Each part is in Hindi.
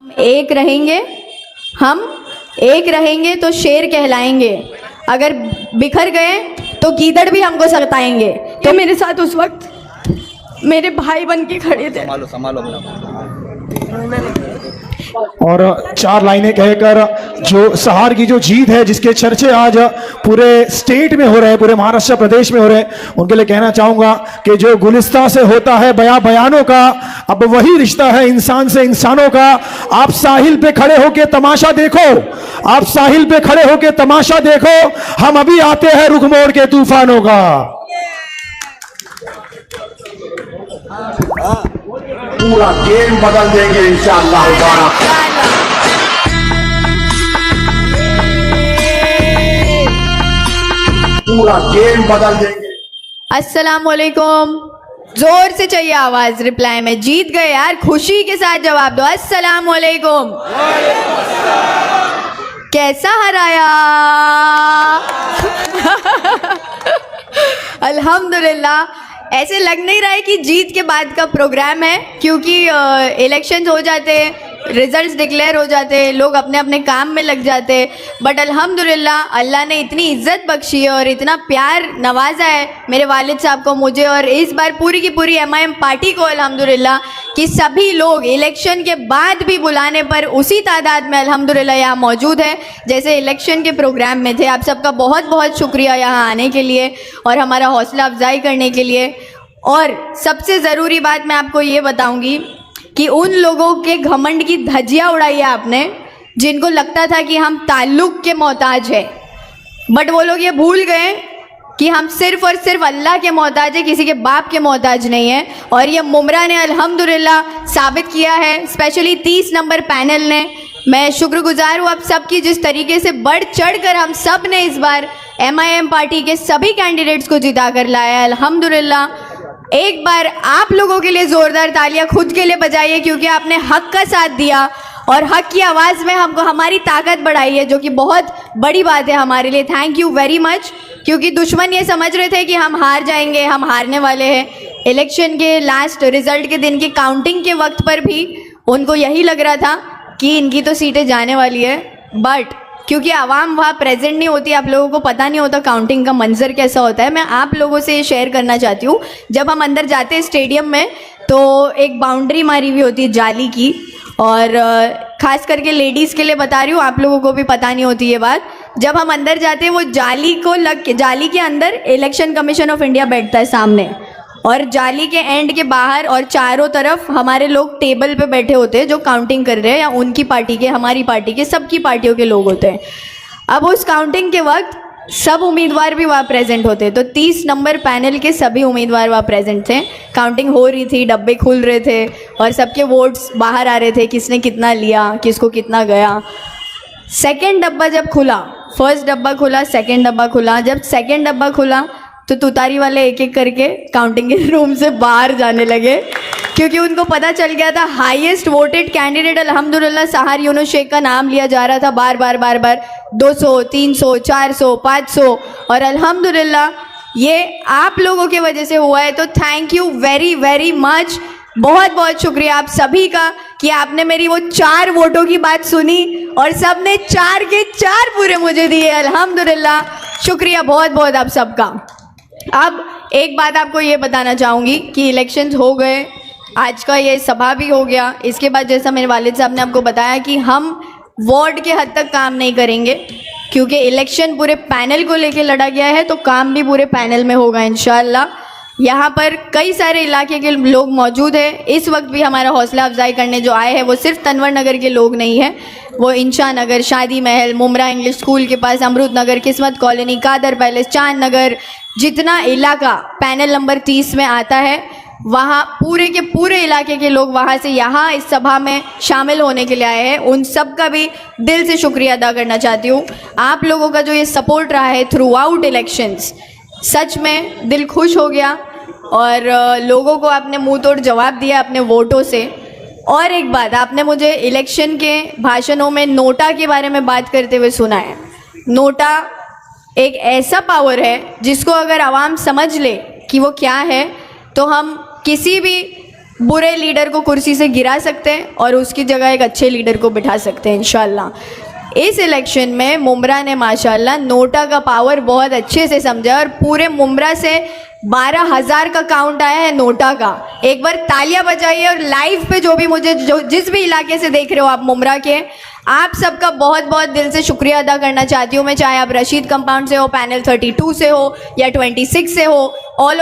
एक रहेंगे, हम एक रहेंगे तो शेर कहलाएंगे, अगर बिखर गए तो गीदड़ भी हमको सताएंगे। तो मेरे साथ उस वक्त मेरे भाई बन के खड़े थे। संभालो और चार लाइनें कहकर जो सहार की जो जीत है, जिसके चर्चे आज पूरे स्टेट में हो रहे हैं, पूरे महाराष्ट्र प्रदेश में हो रहे हैं, उनके लिए कहना चाहूंगा कि जो गुलिस्तां से होता है बयानों का, अब वही रिश्ता है इंसान से इंसानों का। आप साहिल पे खड़े होके तमाशा देखो, आप साहिल पे खड़े होके तमाशा देखो, हम अभी आते हैं रुख मोड़ के तूफानों का। पूरा गेम बदल देंगे इंशाअल्लाह ताला। पूरा गेम बदल देंगे। अस्सलाम वालेकुम, जोर से चाहिए आवाज रिप्लाई में। जीत गए यार, खुशी के साथ जवाब दो। अस्सलाम वालेकुम। कैसा हराया? अल्हम्दुलिल्लाह। ऐसे लग नहीं रहा है कि जीत के बाद का प्रोग्राम है, क्योंकि इलेक्शंस हो जाते हैं, रिजल्ट्स डिक्लेयर हो जाते हैं, लोग अपने अपने काम में लग जाते हैं। बट अल्हम्दुलिल्लाह अल्लाह ने इतनी इज्जत बख्शी है और इतना प्यार नवाजा है मेरे वालिद साहब को, मुझे, और इस बार पूरी की पूरी MIM पार्टी को अल्हम्दुलिल्लाह कि सभी लोग इलेक्शन के बाद भी बुलाने पर उसी तादाद में अल्हम्दुलिल्लाह यहाँ मौजूद है जैसे इलेक्शन के प्रोग्राम में थे। आप सबका बहुत बहुत शुक्रिया यहाँ आने के लिए और हमारा हौसला अफजाई करने के लिए। और सबसे ज़रूरी बात मैं आपको ये बताऊँगी कि उन लोगों के घमंड की धज्जियाँ उड़ाई है आपने, जिनको लगता था कि हम ताल्लुक़ के मोहताज हैं, बट वो लोग ये भूल गए कि हम सिर्फ़ और सिर्फ अल्लाह के मोहताज है, किसी के बाप के मोहताज नहीं है। और ये मुमरा ने अल्हम्दुलिल्लाह साबित किया है, स्पेशली 30 नंबर पैनल ने। मैं शुक्रगुजार हूँ आप सबकी, जिस तरीके से बढ़ चढ़ कर हम सब ने इस बार MIM पार्टी के सभी कैंडिडेट्स को जिता कर लाया है अल्हम्दुलिल्लाह। एक बार आप लोगों के लिए ज़ोरदार तालियां खुद के लिए बजाइए, क्योंकि आपने हक का साथ दिया और हक की आवाज़ में हमको हमारी ताकत बढ़ाई है, जो कि बहुत बड़ी बात है हमारे लिए। Thank you very much. क्योंकि दुश्मन ये समझ रहे थे कि हम हार जाएंगे, हम हारने वाले हैं। इलेक्शन के लास्ट रिजल्ट के दिन की काउंटिंग के वक्त पर भी उनको यही लग रहा था कि इनकी तो सीटें जाने वाली है, बट क्योंकि आवाम वहाँ प्रेजेंट नहीं होती, आप लोगों को पता नहीं होता काउंटिंग का मंजर कैसा होता है। मैं आप लोगों से शेयर करना चाहती हूँ, जब हम अंदर जाते हैं स्टेडियम में तो एक बाउंड्री मारी हुई होती है जाली की, और ख़ास करके लेडीज़ के लिए बता रही हूँ, आप लोगों को भी पता नहीं होती ये बात। जब हम अंदर जाते हैं वो जाली को लग के, जाली के अंदर इलेक्शन कमीशन ऑफ इंडिया बैठता है सामने, और जाली के एंड के बाहर और चारों तरफ हमारे लोग टेबल पे बैठे होते हैं जो काउंटिंग कर रहे हैं, या उनकी पार्टी के, हमारी पार्टी के, सबकी पार्टियों के लोग होते हैं। अब उस काउंटिंग के वक्त सब उम्मीदवार भी वहाँ प्रेजेंट होते हैं, तो 30 नंबर पैनल के सभी उम्मीदवार वहाँ प्रेजेंट थे। काउंटिंग हो रही थी, डब्बे खुल रहे थे और सबके वोट्स बाहर आ रहे थे, किसने कितना लिया, किसको कितना गया। सेकेंड डब्बा जब खुला, फर्स्ट डब्बा खुला, सेकेंड डब्बा खुला, जब सेकेंड डब्बा खुला तो तुतारी वाले एक एक करके काउंटिंग के रूम से बाहर जाने लगे, क्योंकि उनको पता चल गया था हाईएस्ट वोटेड कैंडिडेट अल्हम्दुलिल्लाह सहार यूनुस शेख का नाम लिया जा रहा था बार बार 200, 300, 400, 500, और अल्हम्दुलिल्लाह ये आप लोगों की वजह से हुआ है। तो thank you very very much, बहुत बहुत शुक्रिया आप सभी का कि आपने मेरी वो 4 वोटों की बात सुनी और सब ने 4 के 4 पूरे मुझे दिए। अल्हम्दुलिल्लाह, शुक्रिया बहुत बहुत आप सबका। अब एक बात आपको ये बताना चाहूँगी कि इलेक्शंस हो गए, आज का ये सभा भी हो गया। इसके बाद जैसा मेरे वालिद साहब ने आपको बताया कि हम वार्ड के हद तक काम नहीं करेंगे, क्योंकि इलेक्शन पूरे पैनल को लेके लड़ा गया है, तो काम भी पूरे पैनल में होगा इंशाअल्लाह। यहाँ पर कई सारे इलाके के लोग मौजूद हैं। इस वक्त भी हमारा हौसला अफजाई करने जो आए हैं वो सिर्फ तनवर नगर के लोग नहीं हैं, वो इंशा नगर, शादी महल, मुमरा इंग्लिश स्कूल के पास, अमरूद नगर, किस्मत कॉलोनी, कादर पैलेस, चांद नगर, जितना इलाका पैनल नंबर 30 में आता है, वहाँ पूरे के पूरे इलाके के लोग वहाँ से यहाँ इस सभा में शामिल होने के लिए आए हैं। उन सब का भी दिल से शुक्रिया अदा करना चाहती हूँ। आप लोगों का जो ये सपोर्ट रहा है थ्रू आउट इलेक्शंस, सच में दिल खुश हो गया, और लोगों को आपने मुंह तोड़ जवाब दिया अपने वोटों से। और एक बात, आपने मुझे इलेक्शन के भाषणों में नोटा के बारे में बात करते हुए सुना है। नोटा एक ऐसा पावर है जिसको अगर आवाम समझ ले कि वो क्या है, तो हम किसी भी बुरे लीडर को कुर्सी से गिरा सकते हैं और उसकी जगह एक अच्छे लीडर को बिठा सकते हैं इंशाल्लाह। इस इलेक्शन में मुमरा ने माशाल्लाह नोटा का पावर बहुत अच्छे से समझा और पूरे मुमरा से 12,000 का काउंट आया है नोटा का। एक बार तालियां बजाइए और लाइव पे जो जिस भी इलाके से देख रहे हो आप मुमरा के, आप सबका बहुत बहुत दिल से शुक्रिया अदा करना चाहती हूँ मैं। चाहे आप रशीद कंपाउंड से हो, पैनल 32 से हो या 26 से हो, ऑल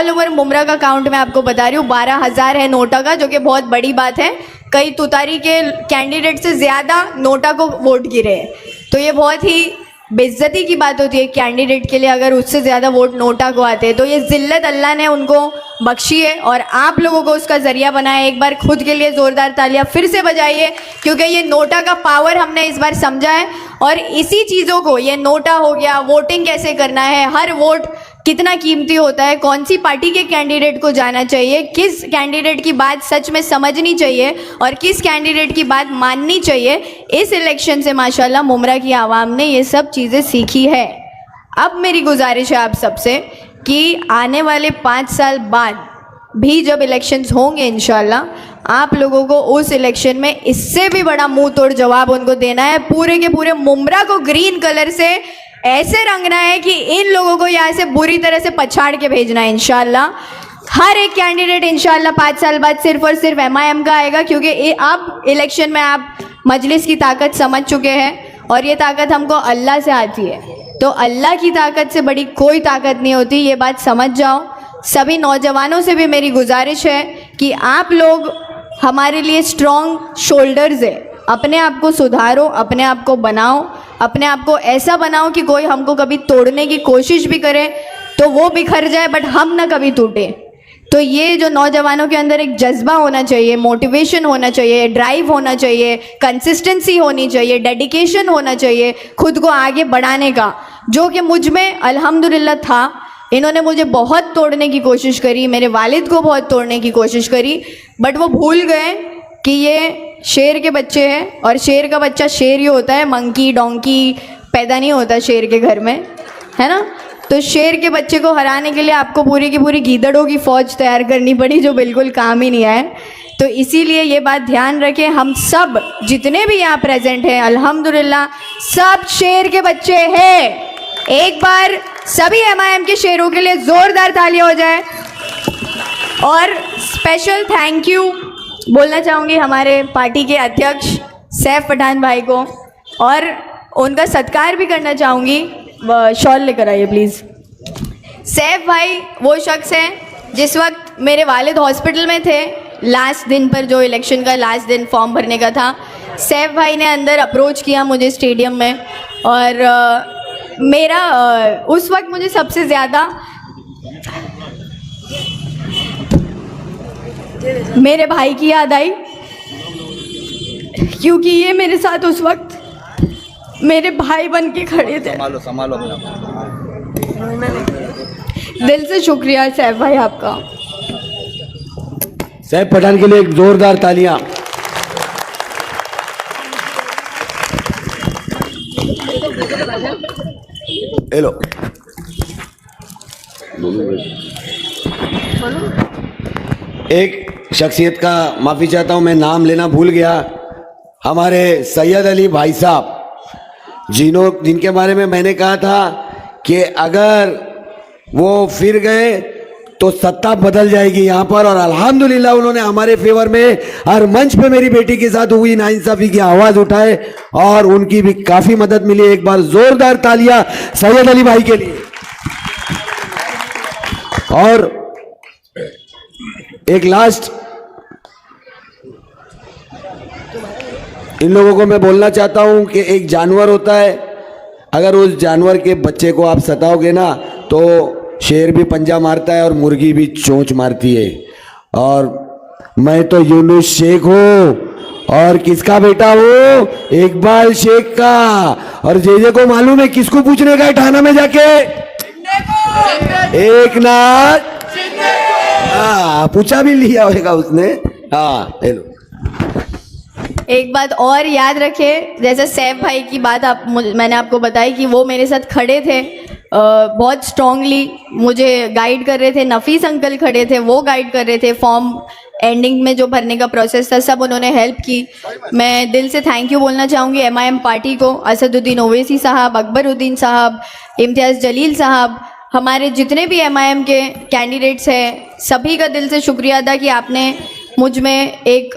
ओवर मुमरा का काउंट मैं आपको बता रही हूँ 12,000 है नोटा का, जो कि बहुत बड़ी बात है। कई तुतारी के कैंडिडेट से ज़्यादा नोटा को वोट गिरे हैं, तो ये बहुत ही बेइज्जती की बात होती है कैंडिडेट के लिए अगर उससे ज़्यादा वोट नोटा को आते हैं। तो ये जिल्लत अल्लाह ने उनको बख्शी है और आप लोगों को उसका ज़रिया बनाया। एक बार खुद के लिए ज़ोरदार तालियां फिर से बजाइए, क्योंकि ये नोटा का पावर हमने इस बार समझा है और इसी चीज़ों को, ये नोटा हो गया, वोटिंग कैसे करना है, हर वोट कितना कीमती होता है, कौन सी पार्टी के कैंडिडेट को जाना चाहिए, किस कैंडिडेट की बात सच में समझनी चाहिए और किस कैंडिडेट की बात माननी चाहिए, इस इलेक्शन से माशाल्लाह मुमरा की आवाम ने ये सब चीज़ें सीखी है। अब मेरी गुजारिश है आप सबसे कि आने वाले 5 साल बाद भी जब इलेक्शंस होंगे इंशाल्लाह, आप लोगों को उस इलेक्शन में इससे भी बड़ा मुंह तोड़ जवाब उनको देना है। पूरे के पूरे मुमरा को ग्रीन कलर से ऐसे रंगना है कि इन लोगों को यहाँ से बुरी तरह से पछाड़ के भेजना है इंशाल्लाह। हर एक कैंडिडेट इंशाल्लाह 5 साल बाद सिर्फ और सिर्फ MIM का आएगा, क्योंकि अब इलेक्शन में आप मजलिस की ताकत समझ चुके हैं और ये ताकत हमको अल्लाह से आती है। तो अल्लाह की ताकत से बड़ी कोई ताकत नहीं होती, ये बात समझ जाओ। सभी नौजवानों से भी मेरी गुजारिश है कि आप लोग हमारे लिए स्ट्रॉन्ग शोल्डर्स है। अपने आप को सुधारो, अपने आप को बनाओ, अपने आप को ऐसा बनाओ कि कोई हमको कभी तोड़ने की कोशिश भी करे तो वो बिखर जाए, बट हम ना कभी टूटे। तो ये जो नौजवानों के अंदर एक जज्बा होना चाहिए, मोटिवेशन होना चाहिए, ड्राइव होना चाहिए, कंसिस्टेंसी होनी चाहिए, डेडिकेशन होना चाहिए खुद को आगे बढ़ाने का, जो कि मुझ में अल्हम्दुलिल्लाह था। इन्होंने मुझे बहुत तोड़ने की कोशिश करी, मेरे वालिद को बहुत तोड़ने की कोशिश करी, बट वो भूल गए कि ये शेर के बच्चे हैं और शेर का बच्चा शेर ही होता है, मंकी डोंकी पैदा नहीं होता शेर के घर में, है ना। तो शेर के बच्चे को हराने के लिए आपको पूरी की पूरी गीदड़ों की फौज तैयार करनी पड़ी, जो बिल्कुल काम ही नहीं आए। तो इसीलिए ये बात ध्यान रखें, हम सब जितने भी यहाँ प्रेजेंट हैं अल्हम्दुलिल्लाह सब शेर के बच्चे हैं। एक बार सभी MIM के शेरों के लिए जोरदार तालियां हो जाए। और स्पेशल थैंक यू बोलना चाहूँगी हमारे पार्टी के अध्यक्ष सैफ पठान भाई को, और उनका सत्कार भी करना चाहूँगी। शॉल लेकर आइए प्लीज़। सैफ भाई वो शख्स हैं जिस वक्त मेरे वालिद हॉस्पिटल में थे, लास्ट दिन पर जो इलेक्शन का लास्ट दिन फॉर्म भरने का था, सैफ भाई ने अंदर अप्रोच किया मुझे स्टेडियम में, और मेरा उस वक्त मुझे सबसे ज़्यादा मेरे भाई की याद आई, क्योंकि ये मेरे साथ उस वक्त मेरे भाई बन के खड़े थे। संभालो दिल से शुक्रिया सैफ भाई आपका। सैफ पठान के लिए एक जोरदार तालियां। हेलो, एक शख्सियत का माफ़ी चाहता हूं, मैं नाम लेना भूल गया। हमारे सैयद अली भाई साहब, जिनके बारे में मैंने कहा था कि अगर वो फिर गए तो सत्ता बदल जाएगी यहाँ पर, और अल्हम्दुलिल्लाह उन्होंने हमारे फेवर में हर मंच पे मेरी बेटी के साथ हुई नाइंसाफी की आवाज़ उठाए और उनकी भी काफ़ी मदद मिली। एक बार जोरदार तालियां सैयद अली भाई के लिए। और एक लास्ट इन लोगों को मैं बोलना चाहता हूं कि एक जानवर होता है, अगर उस जानवर के बच्चे को आप सताओगे ना तो शेर भी पंजा मारता है और मुर्गी भी चोंच मारती है। और मैं तो यूनुस शेख हूं और किसका बेटा हूं? इकबाल शेख का। और जे को मालूम है किसको पूछने का है थाना में जाके? एक नाथ। हाँ, पूछा भी लिया होगा उसने। हाँ, हेलो। एक बात और याद रखे, जैसे सैफ भाई की बात मैंने आपको बताई कि वो मेरे साथ खड़े थे बहुत स्ट्रांगली मुझे गाइड कर रहे थे। नफीस अंकल खड़े थे, वो गाइड कर रहे थे। फॉर्म एंडिंग में जो भरने का प्रोसेस था सब उन्होंने हेल्प की। मैं दिल से थैंक यू बोलना चाहूँगी MIM पार्टी को, असदुद्दीन ओवैसी साहब, अकबरुद्दीन साहब, इम्तियाज़ जलील साहब, हमारे जितने भी MIM के कैंडिडेट्स हैं, सभी का दिल से शुक्रिया अदा कि आपने मुझ में एक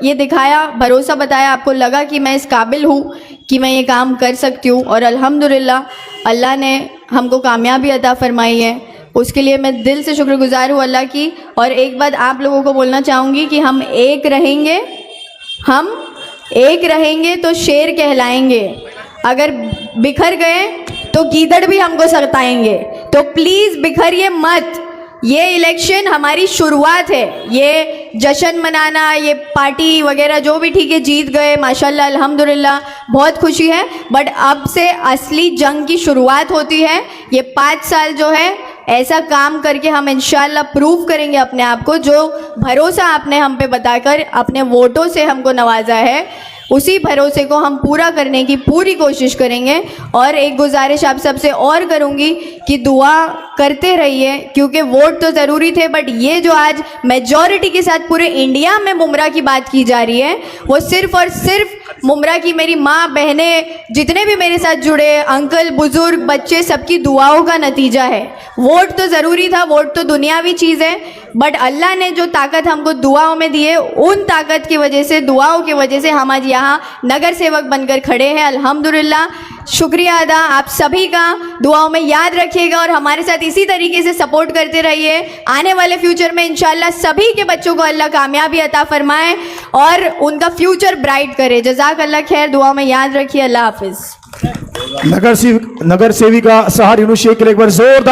ये दिखाया, भरोसा बताया, आपको लगा कि मैं इस काबिल हूँ कि मैं ये काम कर सकती हूँ। और अल्हम्दुलिल्लाह अल्लाह ने हमको कामयाबी अता फरमाई है, उसके लिए मैं दिल से शुक्रगुजार हूँ अल्लाह की। और एक बात आप लोगों को बोलना चाहूँगी कि हम एक रहेंगे तो शेर कहलाएंगे, अगर बिखर गए तो गीदड़ भी हमको सताएंगे। तो प्लीज़ बिखरिए मत, ये इलेक्शन हमारी शुरुआत है। ये जश्न मनाना, ये पार्टी वगैरह जो भी ठीक है, जीत गए माशाल्लाह अल्हम्दुलिल्लाह, बहुत खुशी है, बट अब से असली जंग की शुरुआत होती है। ये 5 साल जो है ऐसा काम करके हम इंशाल्लाह प्रूव करेंगे अपने आप को, जो भरोसा आपने हम पे बताकर अपने वोटों से हमको नवाजा है, उसी भरोसे को हम पूरा करने की पूरी कोशिश करेंगे। और एक गुजारिश आप सबसे और करूंगी कि दुआ करते रहिए, क्योंकि वोट तो ज़रूरी थे, बट ये जो आज मेजॉरिटी के साथ पूरे इंडिया में मुमरा की बात की जा रही है, वो सिर्फ और सिर्फ मुमरा की मेरी माँ, बहनें, जितने भी मेरे साथ जुड़े, अंकल, बुजुर्ग, बच्चे, सबकी दुआओं का नतीजा है। वोट तो ज़रूरी था, वोट तो दुनियावी चीज़ है, बट अल्लाह ने जो ताकत हमको दुआओं में दी है, उन ताकत की वजह से, दुआओं की वजह से हम आज यहाँ नगर सेवक बनकर खड़े हैं। अल्हम्दुलिल्लाह, शुक्रिया अदा आप सभी का, दुआओं में याद रखिएगा और हमारे साथ इसी तरीके से सपोर्ट करते रहिए। आने वाले फ्यूचर में इंशाल्लाह सभी के बच्चों को अल्लाह कामयाबी अता फरमाए और उनका फ्यूचर ब्राइट करे। जज़ाक अल्लाह खैर, दुआओं में याद रखिए। अल्लाह हाफिज़। नगर सेविका सहार यूनुस शेख के लिए एक बार जोरदार